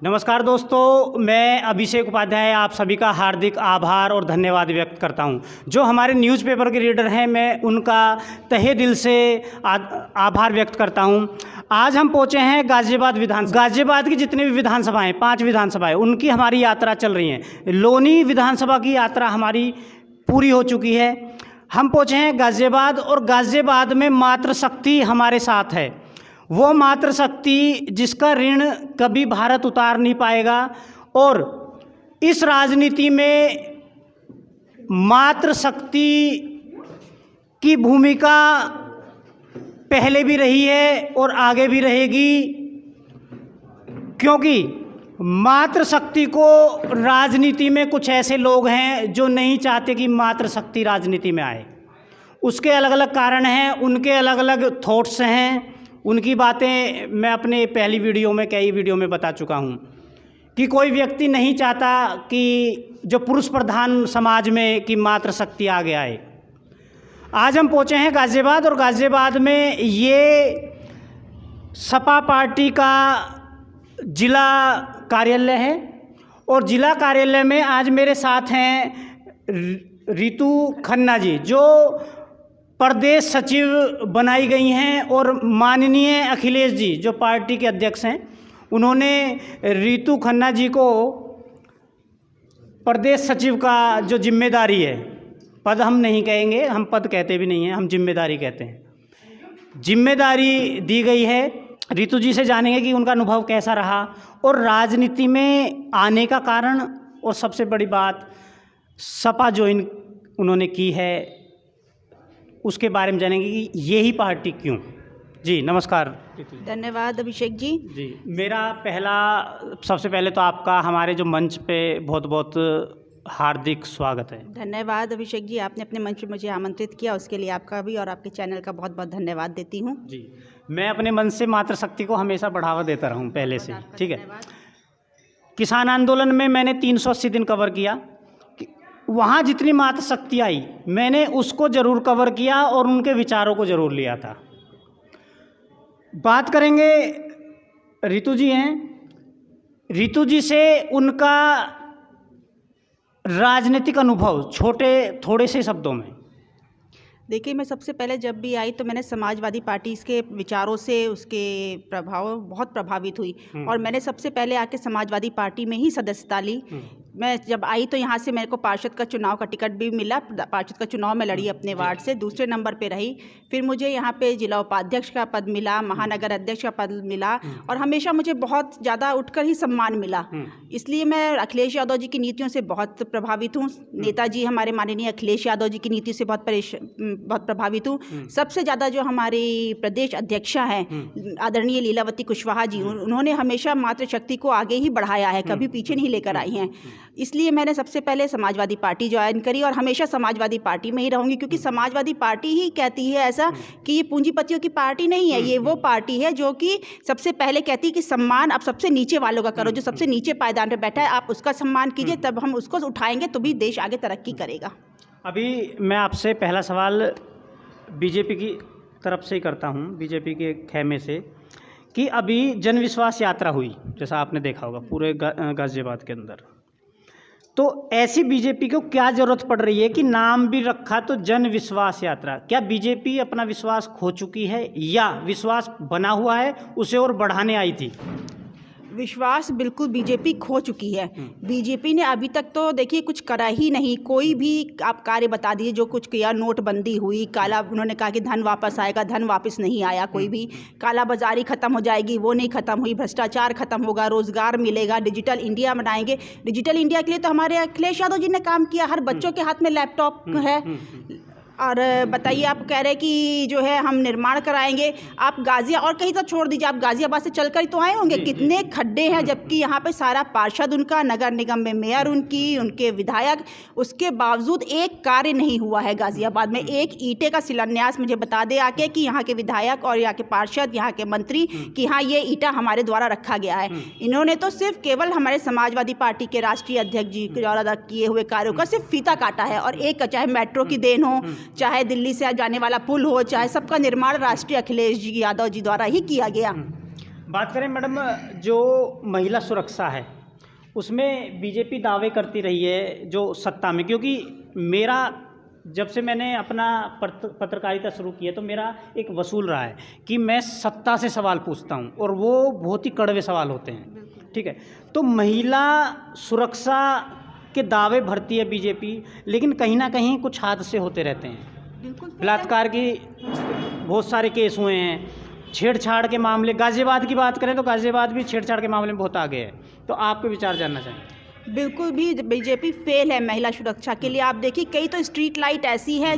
नमस्कार दोस्तों, मैं अभिषेक उपाध्याय आप सभी का हार्दिक आभार और धन्यवाद व्यक्त करता हूं। जो हमारे न्यूज़पेपर के रीडर हैं, मैं उनका तहे दिल से आभार व्यक्त करता हूं। आज हम पहुंचे हैं गाज़ियाबाद की जितनी भी विधानसभाएं, 5 विधानसभाएं, उनकी हमारी यात्रा चल रही है। लोनी विधानसभा की यात्रा हमारी पूरी हो चुकी है। हम पहुँचे हैं गाज़ियाबाद और गाज़ियाबाद में मातृशक्ति हमारे साथ है। वो मातृशक्ति जिसका ऋण कभी भारत उतार नहीं पाएगा और इस राजनीति में मातृशक्ति की भूमिका पहले भी रही है और आगे भी रहेगी, क्योंकि मातृशक्ति को राजनीति में कुछ ऐसे लोग हैं जो नहीं चाहते कि मातृशक्ति राजनीति में आए। उसके अलग अलग कारण हैं, उनके अलग अलग थॉट्स हैं। उनकी बातें मैं अपने पहली वीडियो में, कई वीडियो में बता चुका हूँ कि कोई व्यक्ति नहीं चाहता कि जो पुरुष प्रधान समाज में कि मातृशक्ति आगे आए। आज हम पहुँचे हैं गाज़ियाबाद और गाज़ियाबाद में ये सपा पार्टी का जिला कार्यालय है और जिला कार्यालय में आज मेरे साथ हैं रितु खन्ना जी, जो प्रदेश सचिव बनाई गई हैं, और माननीय अखिलेश जी जो पार्टी के अध्यक्ष हैं, उन्होंने रितु खन्ना जी को प्रदेश सचिव का जो जिम्मेदारी है, पद हम नहीं कहेंगे, हम पद कहते भी नहीं हैं, हम जिम्मेदारी कहते हैं, जिम्मेदारी दी गई है। रितु जी से जानेंगे कि उनका अनुभव कैसा रहा और राजनीति में आने का कारण, और सबसे बड़ी बात सपा ज्वाइन उन्होंने की है, उसके बारे में जानेंगे कि यही पार्टी क्यों। जी नमस्कार। धन्यवाद अभिषेक जी। जी सबसे पहले तो आपका हमारे जो मंच पे बहुत बहुत हार्दिक स्वागत है। धन्यवाद अभिषेक जी, आपने अपने मंच पे मुझे आमंत्रित किया, उसके लिए आपका भी और आपके चैनल का बहुत बहुत धन्यवाद देती हूँ। जी, मैं अपने मन से मातृशक्ति को हमेशा बढ़ावा देता रहूँ पहले से। ठीक है। किसान आंदोलन में मैंने 380 दिन कवर किया, वहाँ जितनी मातृशक्ति आई मैंने उसको ज़रूर कवर किया और उनके विचारों को ज़रूर लिया था। बात करेंगे, रितु जी हैं, रितु जी से उनका राजनीतिक अनुभव थोड़े से शब्दों में। देखिए, मैं सबसे पहले जब भी आई तो मैंने समाजवादी पार्टी के विचारों से, उसके प्रभाव बहुत प्रभावित हुई और मैंने सबसे पहले आके समाजवादी पार्टी में ही सदस्यता ली। मैं जब आई तो यहाँ से मेरे को पार्षद का चुनाव का टिकट भी मिला, पार्षद का चुनाव में लड़ी अपने वार्ड से, दूसरे नंबर पे रही। फिर मुझे यहाँ पे जिला उपाध्यक्ष का पद मिला, महानगर अध्यक्ष का पद मिला और हमेशा मुझे बहुत ज़्यादा उठकर ही सम्मान मिला। इसलिए मैं अखिलेश यादव जी की नीतियों से बहुत प्रभावित हूँ। नेताजी हमारे माननीय अखिलेश यादव जी की नीति से बहुत प्रभावित हूँ। सबसे ज़्यादा जो हमारी प्रदेश अध्यक्षा हैं आदरणीय लीलावती कुशवाहा जी, उन्होंने हमेशा मातृशक्ति को आगे ही बढ़ाया है, कभी पीछे नहीं लेकर आई हैं। इसलिए मैंने सबसे पहले समाजवादी पार्टी ज्वाइन करी और हमेशा समाजवादी पार्टी में ही रहूँगी, क्योंकि समाजवादी पार्टी ही कहती है ऐसा कि ये पूंजीपतियों की पार्टी नहीं है, ये वो पार्टी है जो कि सबसे पहले कहती है कि सम्मान आप सबसे नीचे वालों का करो, जो सबसे नीचे पायदान पर बैठा है आप उसका सम्मान कीजिए, तब हम उसको उठाएंगे तो भी देश आगे तरक्की करेगा। अभी मैं आपसे पहला सवाल बीजेपी की तरफ से ही करता हूँ, बीजेपी के खेमे से, कि अभी जन विश्वास यात्रा हुई, जैसा आपने देखा होगा पूरे गाज़ियाबाद के अंदर, तो ऐसी बीजेपी को क्या ज़रूरत पड़ रही है कि नाम भी रखा तो जन विश्वास यात्रा? क्या बीजेपी अपना विश्वास खो चुकी है या विश्वास बना हुआ है, उसे और बढ़ाने आई थी? विश्वास बिल्कुल बीजेपी खो चुकी है। बीजेपी ने अभी तक तो देखिए कुछ करा ही नहीं, कोई भी आप कार्य बता दिए जो कुछ किया। नोटबंदी हुई, काला, उन्होंने कहा कि धन वापस आएगा, धन वापस नहीं आया कोई भी। काला बाजारी खत्म हो जाएगी, वो नहीं खत्म हुई। भ्रष्टाचार खत्म होगा, रोजगार मिलेगा, डिजिटल इंडिया बनाएंगे। डिजिटल इंडिया के लिए तो हमारे अखिलेश यादव जी ने काम किया, हर बच्चों के हाथ में लैपटॉप है। और बताइए, आप कह रहे कि जो है हम निर्माण कराएंगे, आप और कहीं तो छोड़ दीजिए, आप गाज़ियाबाद से चलकर ही तो आए होंगे। कितने खड्डे हैं, जबकि यहाँ पे सारा पार्षद उनका, नगर निगम में मेयर उनकी, उनके विधायक, उसके बावजूद एक कार्य नहीं हुआ है गाज़ियाबाद में। एक ईंटे का शिलान्यास मुझे बता दे आके कि यहाँ के विधायक और यहाँ के पार्षद, यहाँ के मंत्री, कि हाँ ये ईंटा हमारे द्वारा रखा गया है। इन्होंने तो सिर्फ केवल हमारे समाजवादी पार्टी के राष्ट्रीय अध्यक्ष जी के द्वारा किए हुए कार्यों का सिर्फ फीता काटा है। और एक, चाहे मेट्रो की देन हो, चाहे दिल्ली से जाने वाला पुल हो, चाहे सबका निर्माण राष्ट्रीय अखिलेश जी यादव जी द्वारा ही किया गया। बात करें मैडम, जो महिला सुरक्षा है उसमें बीजेपी दावे करती रही है जो सत्ता में, क्योंकि मेरा जब से मैंने अपना पत्रकारिता शुरू की है तो मेरा एक वसूल रहा है कि मैं सत्ता से सवाल पूछता हूं और वो बहुत ही कड़वे सवाल होते हैं, ठीक है। तो महिला सुरक्षा के दावे भरती है बीजेपी, लेकिन कहीं ना कहीं कुछ हादसे होते रहते हैं। बलात्कार की बहुत सारे केस हुए हैं, छेड़छाड़ के मामले, गाज़ियाबाद की बात करें तो गाज़ियाबाद भी छेड़छाड़ के मामले में बहुत आगे है। तो आपके विचार जानना चाहेंगे। बिल्कुल भी बीजेपी फेल है महिला सुरक्षा के लिए। आप देखिए कई तो स्ट्रीट लाइट ऐसी हैं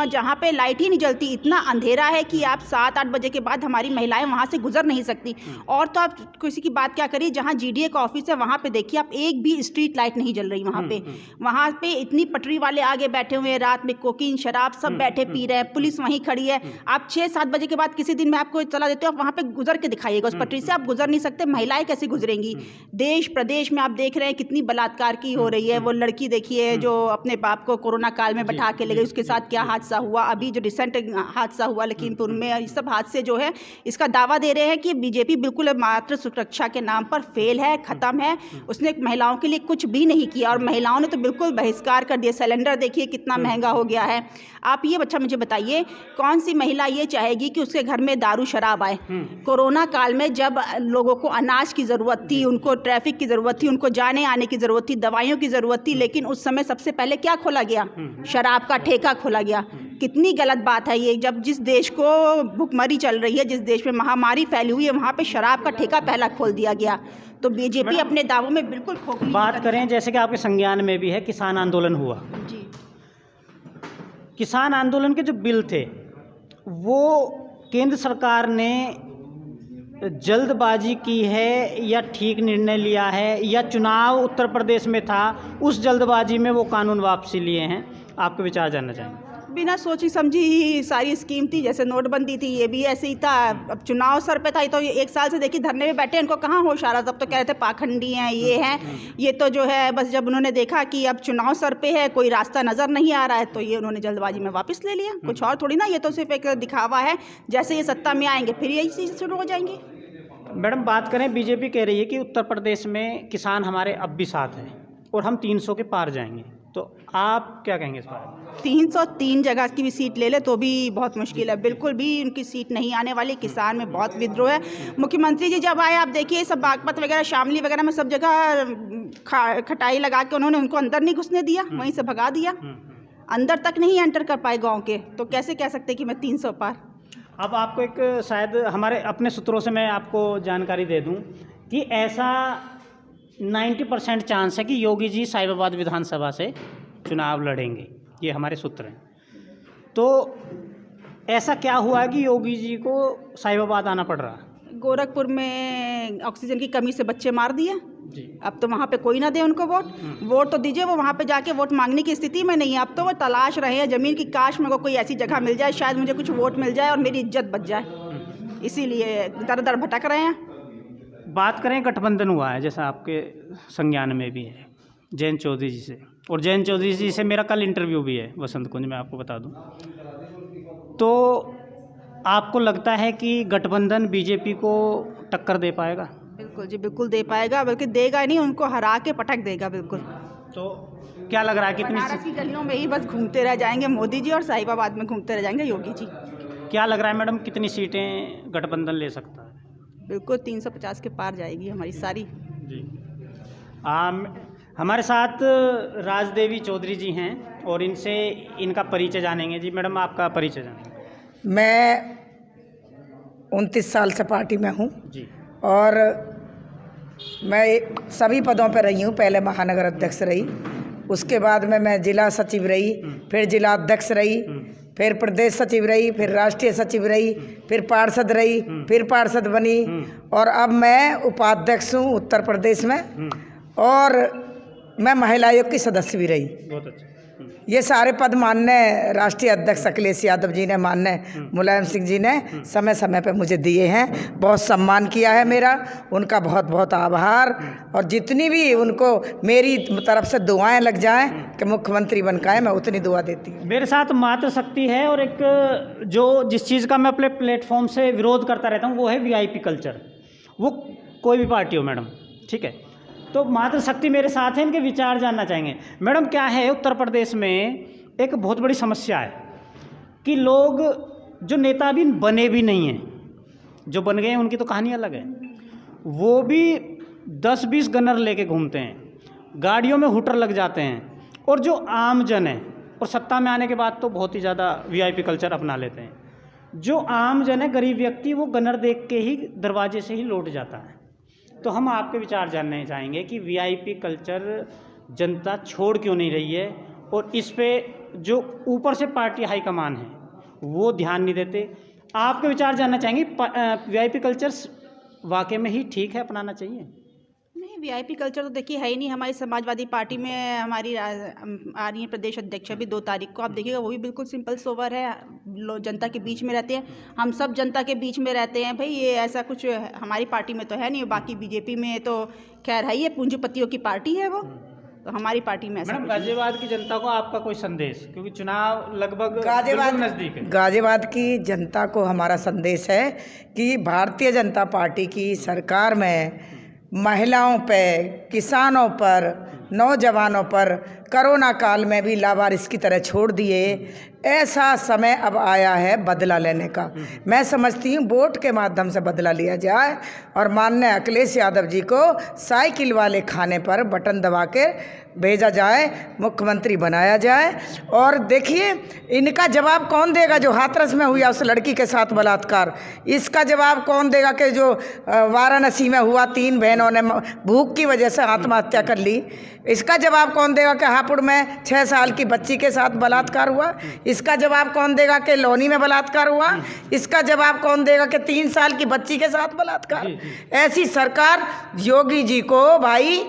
जहाँ पे लाइट ही नहीं जलती, इतना अंधेरा है कि आप 7-8 बजे के बाद हमारी महिलाएं वहाँ से गुजर नहीं सकती। और तो आप किसी की बात क्या करिए, जहाँ जीडीए का ऑफिस है वहाँ पे देखिए आप, एक भी स्ट्रीट लाइट नहीं जल रही वहाँ पे इतनी पटरी वाले आगे बैठे हुए हैं, रात में कोकीन शराब सब बैठे पी रहे हैं, पुलिस वहीं खड़ी है। आप 6-7 बजे के बाद किसी दिन मैं आपको इत्तला देती हूँ, आप वहाँ पे गुजर के दिखाइएगा, उस पटरी से आप गुजर नहीं सकते, महिलाएं कैसे गुजरेंगी। देश प्रदेश में आप देख रहे हैं कितनी बलात्कार की हो रही है। वो लड़की देखिए जो अपने बाप को कोरोना काल में बैठा के ले गई, उसके साथ क्या हादसा हुआ। अभी जो रिसेंट हादसा हुआ लखीमपुर में, ये सब हादसे जो है इसका दावा दे रहे हैं कि बीजेपी बिल्कुल मातृ सुरक्षा के नाम पर फेल है, खत्म है। उसने महिलाओं के लिए कुछ भी नहीं किया और महिलाओं ने तो बिल्कुल बहिष्कार कर दिया। सिलेंडर देखिए कितना महंगा हो गया है। आप ये बच्चा मुझे बताइए, कौन सी महिला ये चाहेगी कि उसके घर में दारू शराब आए। कोरोना काल में जब लोगों को अनाज की ज़रूरत थी, उनको ट्रैफिक की ज़रूरत थी, उनको जाने आने की ज़रूरत थी, दवाइयों की ज़रूरत थी, लेकिन उस समय सबसे पहले क्या खोला गया? शराब का ठेका खोला गया। कितनी गलत बात है ये। जब जिस देश को भुखमरी चल रही है, जिस देश में महामारी फैली हुई है, वहाँ पे शराब का ठेका पहला खोल दिया गया। तो बीजेपी अपने दावों में बिल्कुल खोखली। बात करें जैसे कि आपके संज्ञान में भी है, किसान आंदोलन हुआ जी। किसान आंदोलन के जो बिल थे वो केंद्र सरकार ने जल्दबाजी की है या ठीक निर्णय लिया है, या चुनाव उत्तर प्रदेश में था उस जल्दबाजी में वो कानून वापसी लिए हैं? आपके विचार जानना चाहेंगे। बिना सोची समझी ही सारी स्कीम थी, जैसे नोटबंदी थी, ये भी ऐसे ही था। अब चुनाव सर पे था, तो ये 1 साल से देखिए धरने में बैठे, इनको कहाँ होश आ रहा। तब तो कह रहे थे पाखंडी हैं, ये हैं, ये तो जो है बस जब उन्होंने देखा कि अब चुनाव सर पे है, कोई रास्ता नज़र नहीं आ रहा है, तो ये उन्होंने जल्दबाजी में वापस ले लिया। कुछ और थोड़ी ना, ये तो सिर्फ एक दिखावा है। जैसे ये सत्ता में आएंगे फिर यही चीज़ शुरू हो जाएंगी। मैडम बात करें, बीजेपी कह रही है कि उत्तर प्रदेश में किसान हमारे अब भी साथ हैं और हम 300 के पार जाएंगे, तो आप क्या कहेंगे इस बारे में? 303 जगह की भी सीट ले ले तो भी बहुत मुश्किल है। बिल्कुल भी उनकी सीट नहीं आने वाली। किसान में बहुत विद्रोह है। मुख्यमंत्री जी जब आए, आप देखिए सब बागपत वगैरह, शामली वगैरह में सब जगह खटाई लगा के उन्होंने उनको अंदर नहीं घुसने दिया, वहीं से भगा दिया। अंदर तक नहीं एंटर कर पाए गाँव के, तो कैसे कह सकते कि मैं 300 पार। अब आपको एक शायद हमारे अपने सूत्रों से मैं आपको जानकारी दे दूं कि ऐसा 90% चांस है कि योगी जी साहिबाबाद विधानसभा से चुनाव लड़ेंगे, ये हमारे सूत्र हैं। तो ऐसा क्या हुआ है कि योगी जी को साहिबाबाद आना पड़ रहा? गोरखपुर में ऑक्सीजन की कमी से बच्चे मार दिए जी। अब तो वहाँ पे कोई ना दे उनको वोट तो दीजिए, वो वहाँ पे जाके वोट मांगने की स्थिति में नहीं है। अब तो वो तलाश रहे हैं ज़मीन की, काश मेरे को कोई ऐसी जगह मिल जाए, शायद मुझे कुछ वोट मिल जाए और मेरी इज्जत बच जाए, इसीलिए दर दर भटक रहे हैं। बात करें, गठबंधन हुआ है जैसा आपके संज्ञान में भी है जयंत चौधरी जी से, और जयंत चौधरी जी से मेरा कल इंटरव्यू भी है वसंत कुंज में, आपको बता दूं। तो आपको लगता है कि गठबंधन बीजेपी को टक्कर दे पाएगा? बिल्कुल जी, बिल्कुल दे पाएगा, बल्कि देगा नहीं, उनको हरा के पटक देगा बिल्कुल। तो क्या लग रहा है कितनी बनारस की गलियों में ही बस घूमते रह जाएंगे मोदी जी, और साहिबाबाद में घूमते रह जाएंगे योगी जी। क्या लग रहा है मैडम कितनी सीटें गठबंधन ले सकता है? बिल्कुल 350 के पार जाएगी हमारी सारी जी। हमारे साथ राजदेवी चौधरी जी हैं और इनसे इनका परिचय जानेंगे। जी मैडम, आपका परिचय जानेंगे। मैं 29 साल से पार्टी में हूँ जी, और मैं सभी पदों पर रही हूँ। पहले महानगर अध्यक्ष रही, उसके बाद में मैं जिला सचिव रही, फिर जिला अध्यक्ष रही, फिर प्रदेश सचिव रही, फिर राष्ट्रीय सचिव रही, फिर पार्षद रही, फिर पार्षद बनी, और अब मैं उपाध्यक्ष हूँ उत्तर प्रदेश में, और मैं महिला आयोग की सदस्य भी रही। बहुत अच्छा। ये सारे पद माननीय राष्ट्रीय अध्यक्ष अखिलेश यादव जी ने, माननीय मुलायम सिंह जी ने समय समय पे मुझे दिए हैं। बहुत सम्मान किया है मेरा, उनका बहुत बहुत आभार। और जितनी भी उनको मेरी तरफ से दुआएं लग जाएं कि मुख्यमंत्री बन पाए, मैं उतनी दुआ देती हूँ। मेरे साथ मातृशक्ति है, और एक जो जिस चीज़ का मैं अपने प्लेटफॉर्म से विरोध करता रहता हूँ वो है VIP कल्चर। वो कोई भी पार्टी हो मैडम, ठीक है। तो मातृशक्ति मेरे साथ हैं, इनके विचार जानना चाहेंगे। मैडम क्या है, उत्तर प्रदेश में एक बहुत बड़ी समस्या है कि लोग जो नेता भी बने भी नहीं हैं, जो बन गए हैं उनकी तो कहानी अलग है, वो भी 10-20 गनर लेके घूमते हैं, गाड़ियों में हुटर लग जाते हैं, और जो आम जन है, और सत्ता में आने के बाद तो बहुत ही ज़्यादा वीआईपी कल्चर अपना लेते हैं। जो आम जन है, गरीब व्यक्ति, वो गनर देख के ही दरवाजे से ही लौट जाता है। तो हम आपके विचार जानना चाहेंगे कि वीआईपी कल्चर जनता छोड़ क्यों नहीं रही है, और इस पे जो ऊपर से पार्टी हाईकमान है वो ध्यान नहीं देते। आपके विचार जानना चाहेंगे, वीआईपी कल्चर वाकई में ही ठीक है, अपनाना चाहिए? नहीं, वीआईपी कल्चर तो देखिए है ही नहीं। हमारी समाजवादी पार्टी में हमारी आ रही है प्रदेश अध्यक्ष भी 2 तारीख को, आप देखिएगा वो भी बिल्कुल सिंपल सोबर है, जनता के बीच में रहते हैं। हम सब जनता के बीच में रहते हैं भाई, ये ऐसा कुछ हमारी पार्टी में तो है नहीं। बाकी बीजेपी में तो खैर है ही है, पूंजीपतियों की पार्टी है वो, तो हमारी पार्टी में ऐसा। मैडम गाजियाबाद की जनता को आपका कोई संदेश, क्योंकि चुनाव लगभग गाजियाबाद नज़दीक है। गाजियाबाद की जनता को हमारा संदेश है कि भारतीय जनता पार्टी की सरकार में महिलाओं पे, किसानों पर, नौजवानों पर कोरोना काल में भी लावारिस की तरह छोड़ दिए। ऐसा समय अब आया है बदला लेने का। मैं समझती हूँ वोट के माध्यम से बदला लिया जाए और माननीय अखिलेश यादव जी को साइकिल वाले खाने पर बटन दबा के भेजा जाए, मुख्यमंत्री बनाया जाए। और देखिए इनका जवाब कौन देगा, जो हाथरस में हुआ उस लड़की के साथ बलात्कार, इसका जवाब कौन देगा कि जो वाराणसी में हुआ 3 बहनों ने भूख की वजह से आत्महत्या कर ली, इसका जवाब कौन देगा कि हापुड़ में 6 साल की बच्ची के साथ बलात्कार हुआ, इसका जवाब कौन देगा कि लोनी में बलात्कार हुआ, इसका जवाब कौन देगा कि 3 साल की बच्ची के साथ बलात्कार। ऐसी सरकार योगी जी को भाई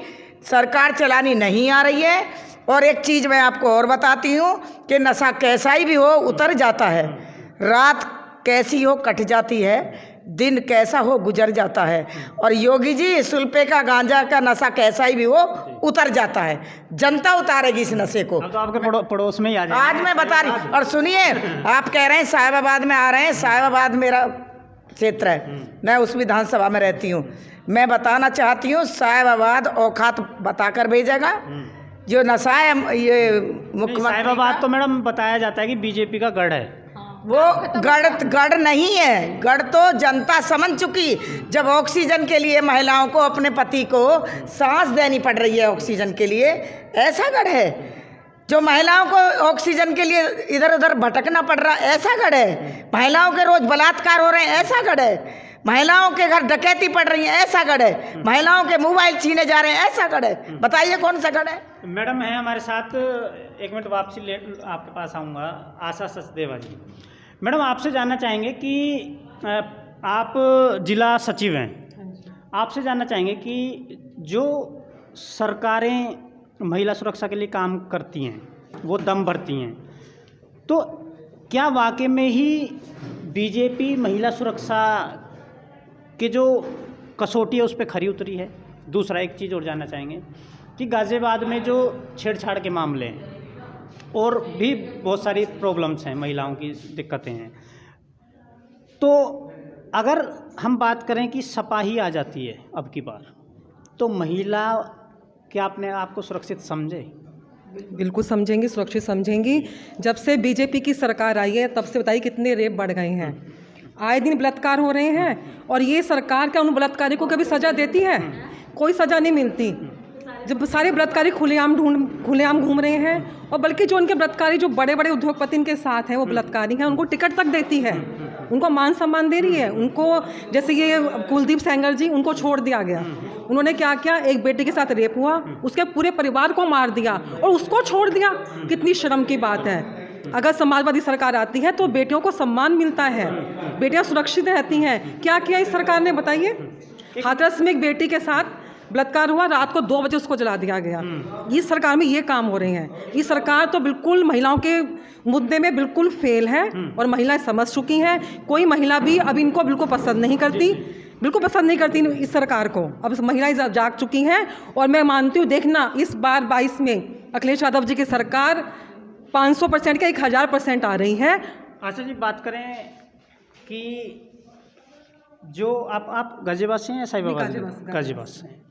सरकार चलानी नहीं आ रही है। और एक चीज़ मैं आपको और बताती हूँ कि नशा कैसा ही भी हो उतर जाता है, रात कैसी हो कट जाती है, दिन कैसा हो गुजर जाता है। और योगी जी सुल्फे का गांजा का नशा कैसा ही भी हो उतर जाता है, जनता उतारेगी इस नशे को। अब तो आपके पड़ोस में ही आ जाए। आज मैं बता रही, और सुनिए आप कह रहे हैं साहिबाबाद में आ रहे हैं, साहिबाबाद मेरा क्षेत्र है, मैं उस विधानसभा में रहती हूँ। मैं बताना चाहती हूँ साहिबाबाद औकात बताकर भेजेगा। जो नशा है ये मुख्यमंत्री, साहिबाबाद तो मैडम बताया जाता है कि बीजेपी का गढ़ है। वो गढ़ नहीं है, गढ़ तो जनता समझ चुकी। जब ऑक्सीजन के लिए महिलाओं को अपने पति को सांस देनी पड़ रही है ऑक्सीजन के लिए, ऐसा गढ़ है। जो महिलाओं को ऑक्सीजन के लिए इधर उधर भटकना पड़ रहा, ऐसा गढ़ है। महिलाओं के रोज बलात्कार हो रहे हैं, ऐसा गढ़ है। महिलाओं के घर डकैती पड़ रही है, ऐसा गढ़ है। महिलाओं के मोबाइल छीने जा रहे हैं, ऐसा गढ़ है। बताइए कौन सा गढ़ है? मैडम है हमारे साथ, 1 मिनट वापसी आपके पास आऊँगा, आशा सचदेवा जी। मैडम आपसे जानना चाहेंगे कि आप जिला सचिव हैं, आपसे जानना चाहेंगे कि जो सरकारें महिला सुरक्षा के लिए काम करती हैं, वो दम भरती हैं, तो क्या वाकई में ही बीजेपी महिला सुरक्षा के जो कसौटी है उस पर खरी उतरी है? दूसरा एक चीज़ और जानना चाहेंगे कि गाज़ियाबाद में जो छेड़छाड़ के मामले हैं और भी बहुत सारी प्रॉब्लम्स हैं, महिलाओं की दिक्कतें हैं, तो अगर हम बात करें कि सपा ही आ जाती है अब की बार, तो महिला क्या अपने आप को सुरक्षित समझे? बिल्कुल समझेंगी, सुरक्षित समझेंगी। जब से बीजेपी की सरकार आई है तब से बताइए कितने रेप बढ़ गए हैं, आए दिन बलात्कार हो रहे हैं। और ये सरकार क्या उन बलात्कारी को कभी सज़ा देती है? कोई सज़ा नहीं मिलती। जब सारे बलात्कारी खुलेआम घूम रहे हैं, और बल्कि जो उनके बलात्कारी जो बड़े बड़े उद्योगपति इनके साथ हैं वो बलात्कारी हैं, उनको टिकट तक देती है, उनको मान सम्मान दे रही है। उनको जैसे ये कुलदीप सेंगर जी, उनको छोड़ दिया गया। उन्होंने क्या किया, एक बेटे के साथ रेप हुआ, उसके पूरे परिवार को मार दिया और उसको छोड़ दिया। कितनी शर्म की बात है। अगर समाजवादी सरकार आती है तो बेटियों को सम्मान मिलता है, बेटियां सुरक्षित रहती हैं। क्या किया इस सरकार ने बताइए? हाथरस में एक बेटी के साथ बलात्कार हुआ, रात को 2 बजे उसको जला दिया गया। इस सरकार में ये काम हो रहे हैं। ये सरकार तो बिल्कुल महिलाओं के मुद्दे में बिल्कुल फेल है और महिलाएं समझ चुकी हैं। कोई महिला भी अब इनको बिल्कुल पसंद नहीं करती, बिल्कुल पसंद नहीं करती इस सरकार को। अब महिलाएं जाग चुकी हैं और मैं मानती हूँ, देखना इस बार 22 में अखिलेश यादव जी की सरकार 500% के 1000% आ रही है। आशा जी, बात करें कि जो आप गाजियाबाद से हैं या साहिबाबाद से? गाजियाबाद से हैं।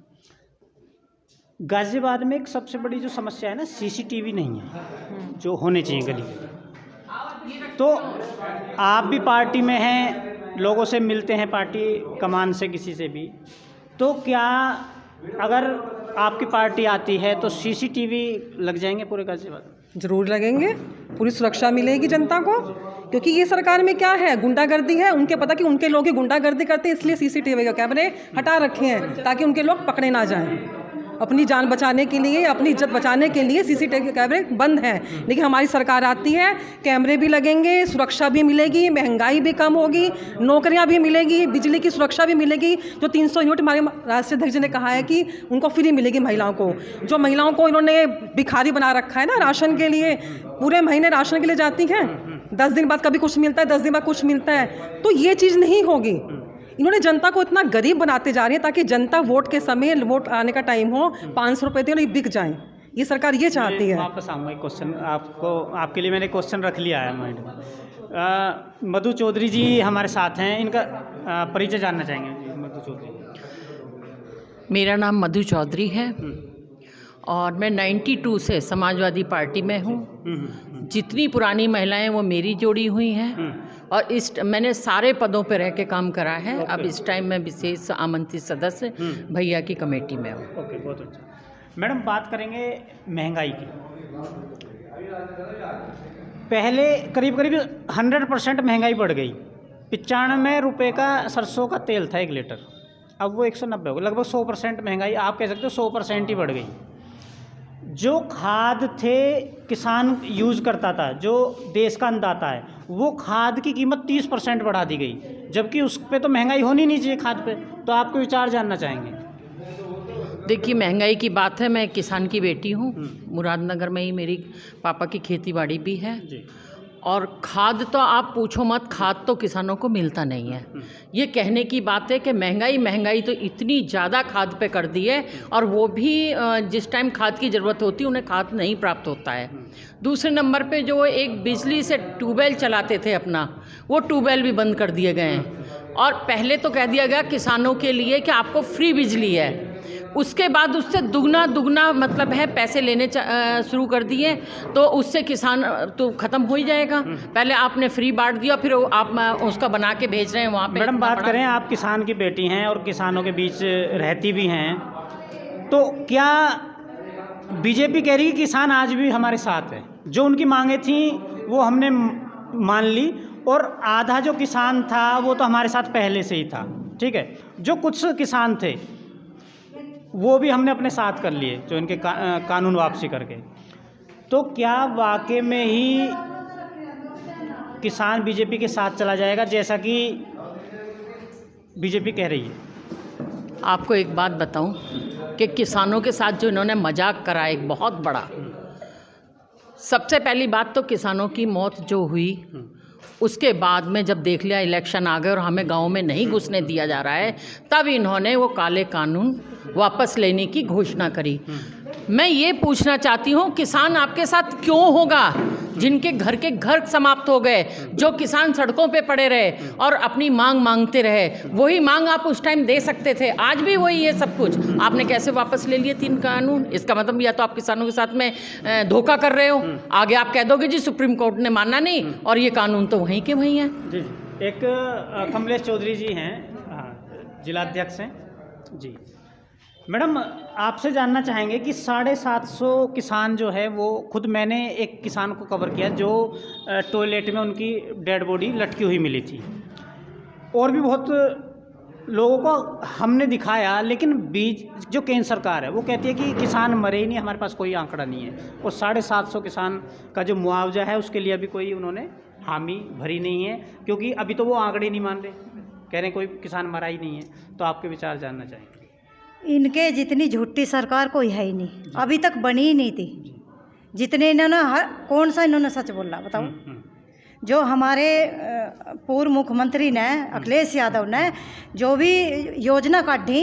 गाजियाबाद में एक सबसे बड़ी जो समस्या है ना, सीसीटीवी नहीं है जो होने चाहिए गली गली। तो आप भी पार्टी में हैं, लोगों से मिलते हैं पार्टी कमान से किसी से भी, तो क्या अगर आपकी पार्टी आती है तो सीसीटीवी लग जाएंगे पूरे गाजियाबाद? जरूर लगेंगे, पूरी सुरक्षा मिलेगी जनता को, क्योंकि ये सरकार में क्या है, गुंडागर्दी है। उनके पता कि उनके लोग ही गुंडागर्दी करते हैं, इसलिए सीसीटीवी के कैमरे हटा रखे हैं ताकि उनके लोग पकड़े ना जाएं। अपनी जान बचाने के लिए, अपनी इज्जत बचाने के लिए सीसीटीवी कैमरे बंद हैं। लेकिन हमारी सरकार आती है, कैमरे भी लगेंगे, सुरक्षा भी मिलेगी, महंगाई भी कम होगी, नौकरियां भी मिलेगी, बिजली की सुरक्षा भी मिलेगी। जो 300 यूनिट हमारे राष्ट्रीय अध्यक्ष जी ने कहा है कि उनको फ्री मिलेगी महिलाओं को। जो महिलाओं को इन्होंने भिखारी बना रखा है ना राशन के लिए, पूरे महीने राशन के लिए जाती हैं, 10 दिन बाद कभी कुछ मिलता है, 10 दिन बाद कुछ मिलता है, तो ये चीज़ नहीं होगी। इन्होंने जनता को इतना गरीब बनाते जा रही है ताकि जनता वोट के समय, वोट आने का टाइम हो, 500 रुपये दें बिक जाएं। ये सरकार ये चाहती है। वापस आऊँगा एक क्वेश्चन आपके लिए मैंने क्वेश्चन रख लिया है माइंड में। मधु चौधरी जी हमारे साथ हैं, इनका परिचय जानना चाहेंगे जी। मधु चौधरी। मेरा नाम मधु चौधरी है और मैं 92 से समाजवादी पार्टी में हूँ। जितनी पुरानी महिलाएं वो मेरी जोड़ी हुई हैं और मैंने सारे पदों पर रह के काम करा है। अब इस टाइम मैं विशेष आमंत्रित सदस्य भैया की कमेटी में हूँ। ओके, बहुत अच्छा। मैडम, बात करेंगे महंगाई की। पहले करीब 100% महंगाई बढ़ गई। 95 रुपये का सरसों का तेल था 1 लीटर, अब वो 190 हो गया। लगभग 100% महंगाई, आप कह सकते हो 100% ही बढ़ गई। जो खाद थे किसान यूज़ करता था, जो देश का अन्नदाता है, वो खाद की कीमत 30% बढ़ा दी गई, जबकि उस पे तो महंगाई होनी नहीं चाहिए खाद पे। तो आपके विचार जानना चाहेंगे। देखिए, महंगाई की बात है, मैं किसान की बेटी हूँ। मुरादनगर में ही मेरी पापा की खेती बाड़ी भी है जी। और खाद तो आप पूछो मत, खाद तो किसानों को मिलता नहीं है। ये कहने की बात है कि महंगाई तो इतनी ज़्यादा खाद पे कर दी है, और वो भी जिस टाइम खाद की ज़रूरत होती है उन्हें खाद नहीं प्राप्त होता है। दूसरे नंबर पे जो एक बिजली से ट्यूबवेल चलाते थे अपना, वो ट्यूबवेल भी बंद कर दिए गए हैं। और पहले तो कह दिया गया किसानों के लिए कि आपको फ्री बिजली है, उसके बाद उससे दुगना मतलब है पैसे लेने शुरू कर दिए, तो उससे किसान तो ख़त्म हो ही जाएगा। पहले आपने फ्री बांट दिया, फिर आप उसका बना के भेज रहे हैं वहाँ पे। मैडम, बात करें, आप किसान की बेटी हैं और किसानों के बीच रहती भी हैं, तो क्या बीजेपी कह रही है किसान आज भी हमारे साथ है? जो उनकी मांगें थी वो हमने मान ली, और आधा जो किसान था वो तो हमारे साथ पहले से ही था, ठीक है। जो कुछ किसान थे वो भी हमने अपने साथ कर लिए, जो इनके कानून वापसी करके। तो क्या वाकई में ही किसान बीजेपी के साथ चला जाएगा जैसा कि बीजेपी कह रही है? आपको एक बात बताऊं कि किसानों के साथ जो इन्होंने मजाक करा एक बहुत बड़ा, सबसे पहली बात तो किसानों की मौत जो हुई, उसके बाद में जब देख लिया इलेक्शन आ गए और हमें गांव में नहीं घुसने दिया जा रहा है, तब इन्होंने वो काले कानून वापस लेने की घोषणा करी। मैं ये पूछना चाहती हूँ, किसान आपके साथ क्यों होगा? जिनके घर के घर समाप्त हो गए, जो किसान सड़कों पे पड़े रहे और अपनी मांग मांगते रहे, वही मांग आप उस टाइम दे सकते थे। आज भी वही है सब कुछ, आपने कैसे वापस ले लिए 3 कानून? इसका मतलब या तो आप किसानों के साथ में धोखा कर रहे हो, आगे आप कह दोगे जी सुप्रीम कोर्ट ने माना नहीं, और ये कानून तो वहीं के वहीं हैं। जी जी। एक कमलेश चौधरी जी हैं, जिलाध्यक्ष हैं जी। मैडम, आपसे जानना चाहेंगे कि 750 किसान जो है वो, खुद मैंने एक किसान को कवर किया जो टॉयलेट में उनकी डेड बॉडी लटकी हुई मिली थी, और भी बहुत लोगों को हमने दिखाया, लेकिन बीच जो केंद्र सरकार है वो कहती है कि किसान मरे ही नहीं, हमारे पास कोई आंकड़ा नहीं है। और 750 किसान का जो मुआवजा है उसके लिए अभी कोई उन्होंने हामी भरी नहीं है, क्योंकि अभी तो वो आंकड़े नहीं मान रहे, कह रहे हैं कोई किसान मरा ही नहीं है। तो आपके विचार जानना चाहेंगे। इनके जितनी झूठी सरकार कोई है ही नहीं, अभी तक बनी ही नहीं थी। जितने इन्होंने कौन सा इन्होंने सच बोला बताओ? जो हमारे पूर्व मुख्यमंत्री ने, अखिलेश यादव ने जो भी योजना काटी,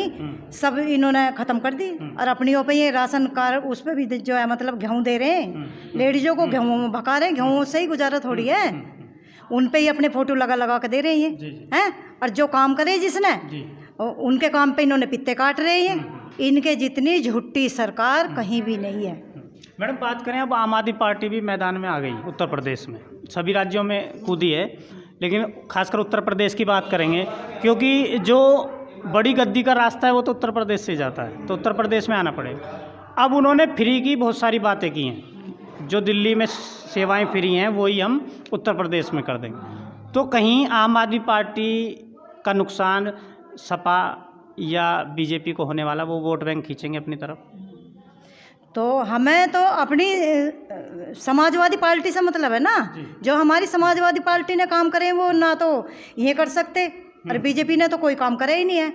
सब इन्होंने ख़त्म कर दी। और अपनी पे ये राशन कार्ड, उस पर भी जो है मतलब गेहूँ दे रहे हैं, लेडीज़ों को गेहूँ में भका रहे हैं, गेहूँ से ही गुजारा थोड़ी है। उन पे ही अपने फोटो लगा लगा के दे रही हैं हैं। और जो काम करे जिसने उनके काम पे इन्होंने पित्ते काट रहे हैं। इनके जितनी झूठी सरकार कहीं भी नहीं है। मैडम बात करें अब आम आदमी पार्टी भी मैदान में आ गई उत्तर प्रदेश में, सभी राज्यों में कूदी है, लेकिन खासकर उत्तर प्रदेश की बात करेंगे क्योंकि जो बड़ी गद्दी का रास्ता है वो तो उत्तर प्रदेश से जाता है, तो उत्तर प्रदेश में आना पड़ेगा। अब उन्होंने फ्री की बहुत सारी बातें की हैं, जो दिल्ली में सेवाएं फ्री हैं वही हम उत्तर प्रदेश में कर देंगे। तो कहीं आम आदमी पार्टी का नुकसान सपा या बीजेपी को होने वाला, वो वोट बैंक खींचेंगे अपनी तरफ? तो हमें तो अपनी समाजवादी पार्टी से मतलब है ना। जो हमारी समाजवादी पार्टी ने काम करे वो ना तो ये कर सकते, और बीजेपी ने तो कोई काम करे ही नहीं है।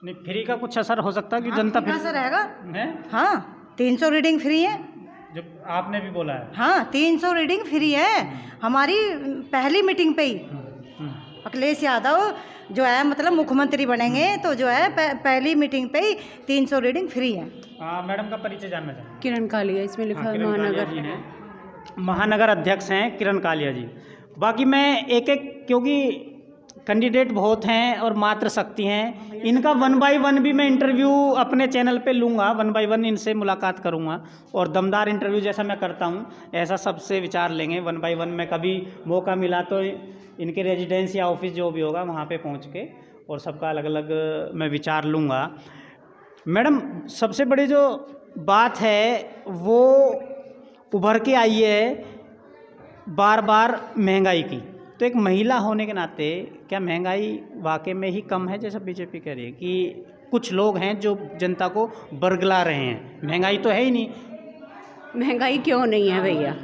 नहीं, फ्री का कुछ असर हो सकता है कि जनता फ्री का असर रहेगा है? हाँ, 300 रीडिंग फ्री है, जो आपने भी बोला है। हाँ 300 रीडिंग फ्री है हमारी पहली मीटिंग पे ही। अखिलेश यादव जो है मतलब मुख्यमंत्री बनेंगे तो जो है पहली मीटिंग पे ही 300 रीडिंग फ्री है। मैडम का परिचय जानना चाहेंगे? किरण कालिया, इसमें लिखा है महानगर। जी हैं, महानगर अध्यक्ष हैं किरण कालिया जी। बाकी मैं एक एक, क्योंकि कैंडिडेट बहुत हैं और मात्र शक्ति हैं, इनका 1 बाय 1 भी मैं इंटरव्यू अपने चैनल पे लूँगा, 1 बाय 1 इनसे मुलाकात करूँगा और दमदार इंटरव्यू जैसा मैं करता हूँ ऐसा सबसे विचार लेंगे 1 बाय 1। मैं कभी मौका मिला तो इनके रेजिडेंस या ऑफिस जो भी होगा वहाँ पे पहुँच के और सबका अलग अलग मैं विचार लूँगा। मैडम सबसे बड़ी जो बात है वो उभर के आई है बार बार महंगाई की। तो एक महिला होने के नाते क्या महंगाई वाकई में ही कम है जैसा बीजेपी कह रही है, कि कुछ लोग हैं जो जनता को बरगला रहे हैं? महंगाई तो है ही नहीं। महंगाई क्यों नहीं है भैया,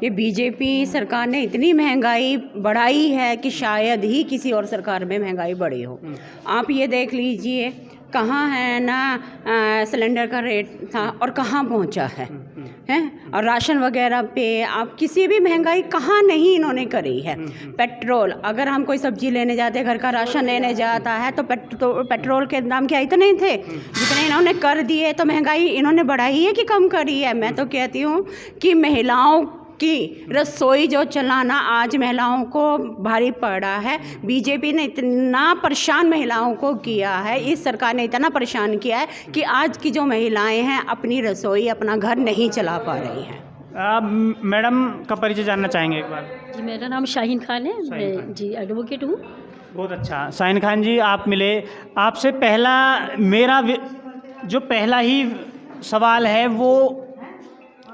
ये बीजेपी सरकार ने इतनी महंगाई बढ़ाई है कि शायद ही किसी और सरकार में महंगाई बढ़ी हो। आप ये देख लीजिए कहाँ है ना सिलेंडर का रेट था और कहाँ पहुँचा है और राशन वगैरह पे आप किसी भी महंगाई कहाँ नहीं इन्होंने करी है। पेट्रोल, अगर हम कोई सब्जी लेने जाते हैं, घर का राशन लेने जाता है तो पेट्रोल के दाम क्या इतने ही थे जितने इन्होंने कर दिए। तो महंगाई इन्होंने बढ़ाई है कि कम करी है? मैं तो कहती हूँ कि महिलाओं की रसोई जो चलाना आज महिलाओं को भारी पड़ा है। बीजेपी ने इतना परेशान महिलाओं को किया है, इस सरकार ने इतना परेशान किया है कि आज की जो महिलाएं हैं अपनी रसोई अपना घर नहीं चला पा रही हैं। मैडम का परिचय जानना चाहेंगे एक बार? जी, मेरा नाम शाहीन खान है, मैं जी एडवोकेट हूँ। बहुत अच्छा शाहीन खान जी, आप मिले। आपसे पहला मेरा जो पहला ही सवाल है वो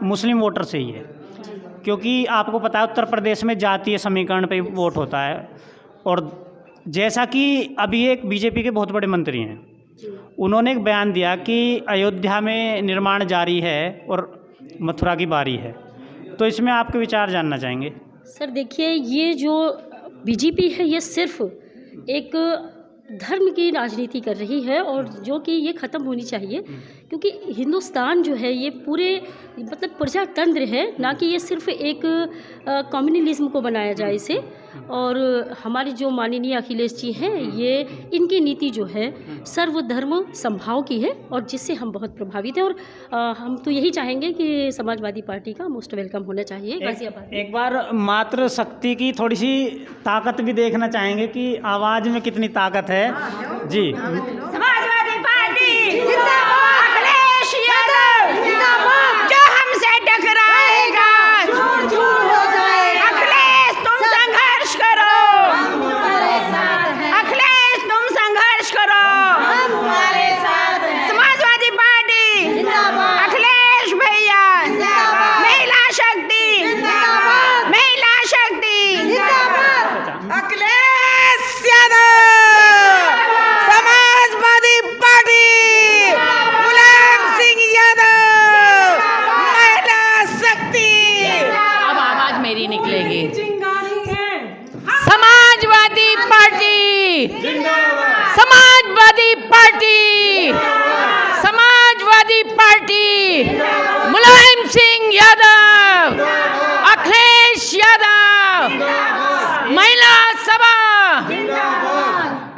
मुस्लिम वोटर से ही है, क्योंकि आपको पता है उत्तर प्रदेश में जातीय समीकरण पे वोट होता है। और जैसा कि अभी एक बीजेपी के बहुत बड़े मंत्री हैं, उन्होंने एक बयान दिया कि अयोध्या में निर्माण जारी है और मथुरा की बारी है। तो इसमें आपके विचार जानना चाहेंगे। सर देखिए, ये जो बीजेपी है ये सिर्फ एक धर्म की राजनीति कर रही है और जो कि ये ख़त्म होनी चाहिए, क्योंकि हिंदुस्तान जो है ये पूरे मतलब प्रजातंत्र है, ना कि ये सिर्फ एक कम्युनलिज्म को बनाया जाए इसे। और हमारे जो माननीय अखिलेश जी हैं, ये इनकी नीति जो है सर्वधर्म समभाव की है और जिससे हम बहुत प्रभावित हैं। और हम तो यही चाहेंगे कि समाजवादी पार्टी का मोस्ट वेलकम होना चाहिए गाजियाबाद। एक बार मातृ शक्ति की थोड़ी सी ताकत भी देखना चाहेंगे कि आवाज़ में कितनी ताकत है। जी, समाजवादी पार्टी जिंदाबाद, अखिलेश यादव जिंदाबाद, जो हमसे टकराएगा हो जाएगा। अखिलेश तुम संघर्ष करो, अखिलेश तुम संघर्ष करो, हमारे साथ हैं। समाजवादी पार्टी जिंदाबाद, अखिलेश भैया जिंदाबाद, महिला शक्ति जिंदाबाद, महिला शक्ति जिंदाबाद, अखिलेश यादव, समाजवादी पार्टी, मुलायम सिंह यादव, महिला शक्ति। अब आवाज मेरी निकलेगी। समाजवादी पार्टी, समाजवादी पार्टी, समाजवादी पार्टी, मुलायम सिंह यादव, अखिलेश यादव, महिला सभा।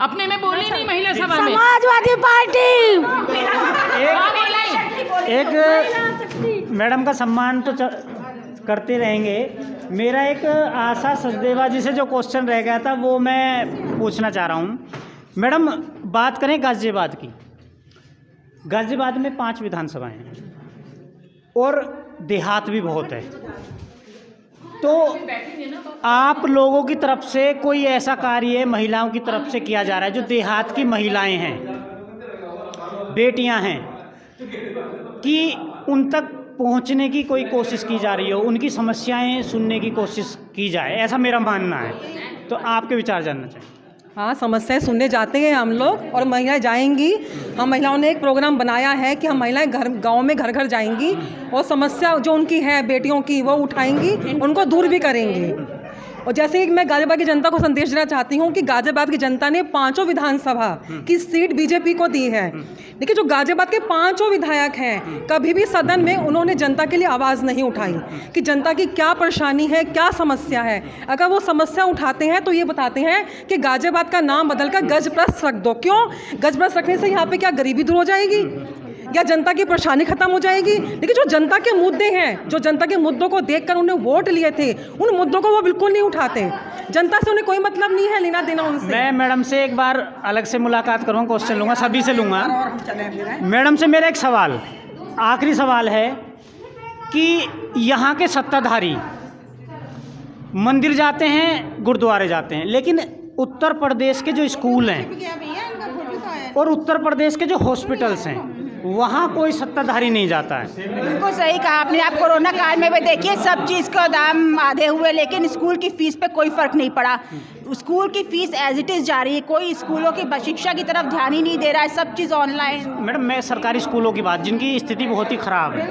अपने में बोली नहीं महिला सभा में। समाजवादी पार्टी एक मैडम का सम्मान तो करते रहेंगे, मेरा एक आशा सचदेवा जी से जो क्वेश्चन रह गया था वो मैं पूछना चाह रहा हूँ। मैडम, बात करें गाज़ियाबाद की। गाज़ियाबाद में 5 विधानसभाएं हैं और देहात भी बहुत है, तो आप लोगों की तरफ से कोई ऐसा कार्य महिलाओं की तरफ से किया जा रहा है जो देहात की महिलाएं हैं, बेटियां हैं, कि उन तक पहुंचने की कोई कोशिश की जा रही हो, उनकी समस्याएं सुनने की कोशिश की जाए, ऐसा मेरा मानना है। तो आपके विचार जानना चाहिए। हाँ, समस्याएं सुनने जाते हैं हम लोग और महिलाएं जाएंगी। हम महिलाओं ने एक प्रोग्राम बनाया है कि हम महिलाएं गांव में घर घर जाएंगी और समस्या जो उनकी है बेटियों की वो उठाएंगी, उनको दूर भी करेंगी। और जैसे कि मैं गाज़ियाबाद की जनता को संदेश देना चाहती हूँ कि गाज़ियाबाद की जनता ने 5 विधानसभा की सीट बीजेपी को दी है, लेकिन जो गाज़ियाबाद के 5 विधायक हैं कभी भी सदन में उन्होंने जनता के लिए आवाज़ नहीं उठाई कि जनता की क्या परेशानी है, क्या समस्या है। अगर वो समस्या उठाते हैं तो ये बताते हैं कि गाज़ियाबाद का नाम बदलकर गजप्रस्थ रख दो। क्यों? गजप्रस्थ रखने से यहाँ पे क्या गरीबी दूर हो जाएगी या जनता की परेशानी खत्म हो जाएगी? लेकिन जो जनता के मुद्दे हैं, जो जनता के मुद्दों को देखकर उन्हें वोट लिए थे, उन मुद्दों को वो बिल्कुल नहीं उठाते। जनता से उन्हें कोई मतलब नहीं है लेना देना उनसे। मैं मैडम से एक बार अलग से मुलाकात करूँगा, क्वेश्चन लूँगा, सभी से लूँगा। मैडम से मेरा एक सवाल, आखिरी सवाल है कि यहाँ के सत्ताधारी मंदिर जाते हैं, गुरुद्वारे जाते हैं, लेकिन उत्तर प्रदेश के जो स्कूल हैं और उत्तर प्रदेश के जो हॉस्पिटल्स हैं वहाँ कोई सत्ताधारी नहीं जाता है। बिल्कुल सही कहा आपने। आप कोरोना काल में भी देखिए सब चीज़ का दाम आधे हुए, लेकिन स्कूल की फ़ीस पे कोई फ़र्क नहीं पड़ा। स्कूल की फ़ीस एज इट इज़ जारी है, कोई स्कूलों की शिक्षा की तरफ ध्यान ही नहीं दे रहा है, सब चीज़ ऑनलाइन। मैडम, मैं सरकारी स्कूलों की बात, जिनकी स्थिति बहुत ही ख़राब है,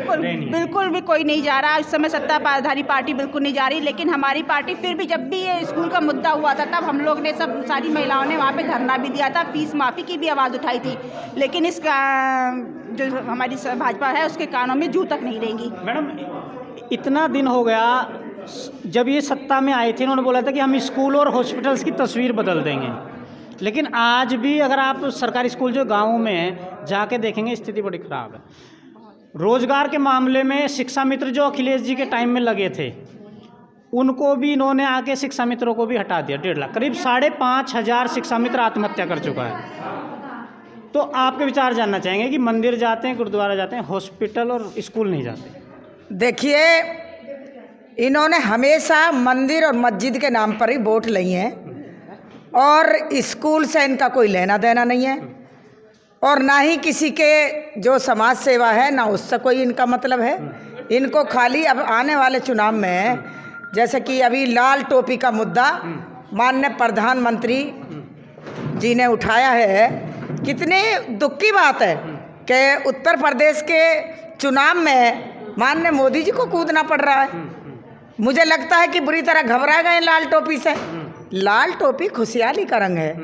बिल्कुल भी कोई नहीं जा रहा। इस समय सत्ताधारी पार्टी बिल्कुल नहीं जा रही, लेकिन हमारी पार्टी फिर भी, जब भी ये स्कूल का मुद्दा हुआ था तब हम लोग ने सब सारी महिलाओं ने वहाँ पे धरना भी दिया था, फीस माफ़ी की भी आवाज़ उठाई थी, लेकिन इसका जो हमारी भाजपा है उसके कानों में जू तक नहीं रहेंगी। मैडम, इतना दिन हो गया जब ये सत्ता में आए थे, इन्होंने बोला था कि हम स्कूल और हॉस्पिटल्स की तस्वीर बदल देंगे, लेकिन आज भी अगर आप सरकारी स्कूल जो गाँवों में हैं जाके देखेंगे स्थिति बड़ी ख़राब है। रोज़गार के मामले में शिक्षा मित्र जो अखिलेश जी के टाइम में लगे थे उनको भी इन्होंने आके शिक्षा मित्रों को भी हटा दिया। 1.5 लाख, करीब 5,500 शिक्षा मित्र आत्महत्या कर चुका है। तो आपके विचार जानना चाहेंगे कि मंदिर जाते हैं, गुरुद्वारा जाते हैं, हॉस्पिटल और स्कूल नहीं जाते। देखिए, इन्होंने हमेशा मंदिर और मस्जिद के नाम पर ही वोट ली हैं और स्कूल से इनका कोई लेना देना नहीं है और ना ही किसी के जो समाज सेवा है ना उससे कोई इनका मतलब है। इनको खाली अब आने वाले चुनाव में, जैसे कि अभी लाल टोपी का मुद्दा माननीय प्रधानमंत्री जी ने उठाया है, कितने दुख की बात है कि उत्तर प्रदेश के चुनाव में माननीय मोदी जी को कूदना पड़ रहा है। मुझे लगता है कि बुरी तरह घबरा गए लाल टोपी से। लाल टोपी खुशहाली का रंग है।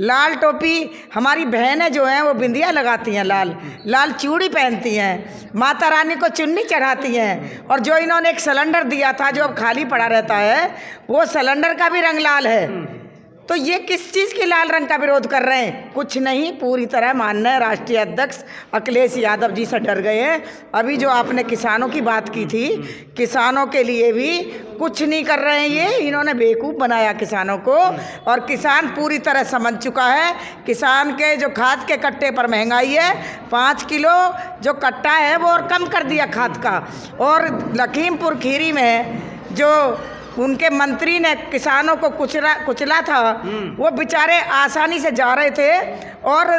लाल टोपी, हमारी बहनें जो हैं वो बिंदिया लगाती हैं, लाल लाल चूड़ी पहनती हैं, माता रानी को चुन्नी चढ़ाती हैं, और जो इन्होंने एक सिलेंडर दिया था जो अब खाली पड़ा रहता है वो सिलेंडर का भी रंग लाल है। तो ये किस चीज़ की लाल रंग का विरोध कर रहे हैं? कुछ नहीं, पूरी तरह माननीय राष्ट्रीय अध्यक्ष अखिलेश यादव जी से डर गए हैं। अभी जो आपने किसानों की बात की थी, किसानों के लिए भी कुछ नहीं कर रहे हैं। ये इन्होंने बेवकूफ़ बनाया किसानों को, और किसान पूरी तरह समझ चुका है। किसान के जो खाद के कट्टे पर महंगाई है, 5 किलो जो कट्टा है वो और कम कर दिया खाद का। और लखीमपुर खीरी में जो उनके मंत्री ने किसानों को कुचला था, वो बेचारे आसानी से जा रहे थे और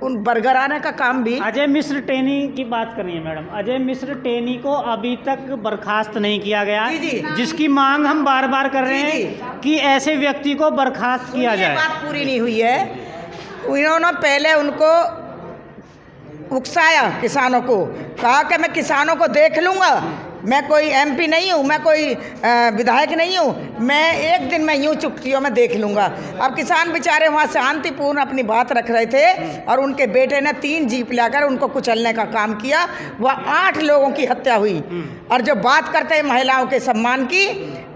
उन बरगराने का काम भी। अजय मिश्र टेनी की बात कर रही है मैडम। अजय मिश्र टेनी को अभी तक बर्खास्त नहीं किया गया, जिसकी मांग हम बार बार कर रहे हैं कि ऐसे व्यक्ति को बर्खास्त किया जाए। बात पूरी नहीं हुई है। उन्होंने पहले उनको उकसाया, किसानों को कहा कि मैं किसानों को देख लूँगा, मैं कोई एमपी नहीं हूँ, मैं कोई विधायक नहीं हूँ, मैं एक दिन में यूँ चुटकियों में देख लूँगा। अब किसान बेचारे वहाँ शांतिपूर्ण अपनी बात रख रहे थे और उनके बेटे ने 3 जीप लाकर उनको कुचलने का काम किया। वह 8 लोगों की हत्या हुई। और जो बात करते हैं महिलाओं के सम्मान की,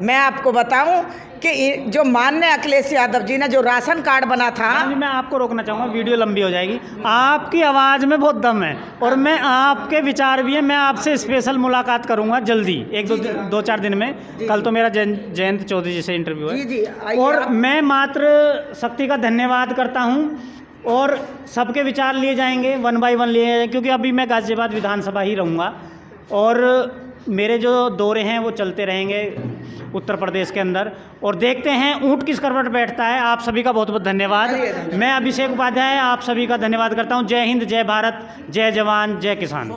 मैं आपको बताऊं कि जो माननीय अखिलेश यादव जी ने जो राशन कार्ड बना था, मैं आपको रोकना चाहूँगा, वीडियो लंबी हो जाएगी। आपकी आवाज़ में बहुत दम है और मैं आपके विचार भी हैं। मैं आपसे स्पेशल मुलाकात करूँगा जल्दी, दो चार दिन में। कल तो मेरा जयंत चौधरी जी से इंटरव्यू है। जी और मैं मात्र शक्ति का धन्यवाद करता हूँ और सबके विचार लिए जाएंगे, 1 बाय 1 लिए जाएंगे, क्योंकि अभी मैं गाज़ियाबाद विधानसभा ही रहूँगा और मेरे जो दौरे हैं वो चलते रहेंगे उत्तर प्रदेश के अंदर, और देखते हैं ऊँट किस करवट बैठता है। आप सभी का बहुत बहुत धन्यवाद। मैं अभिषेक उपाध्याय आप सभी का धन्यवाद करता हूँ। जय हिंद, जय भारत, जय जवान, जय किसान।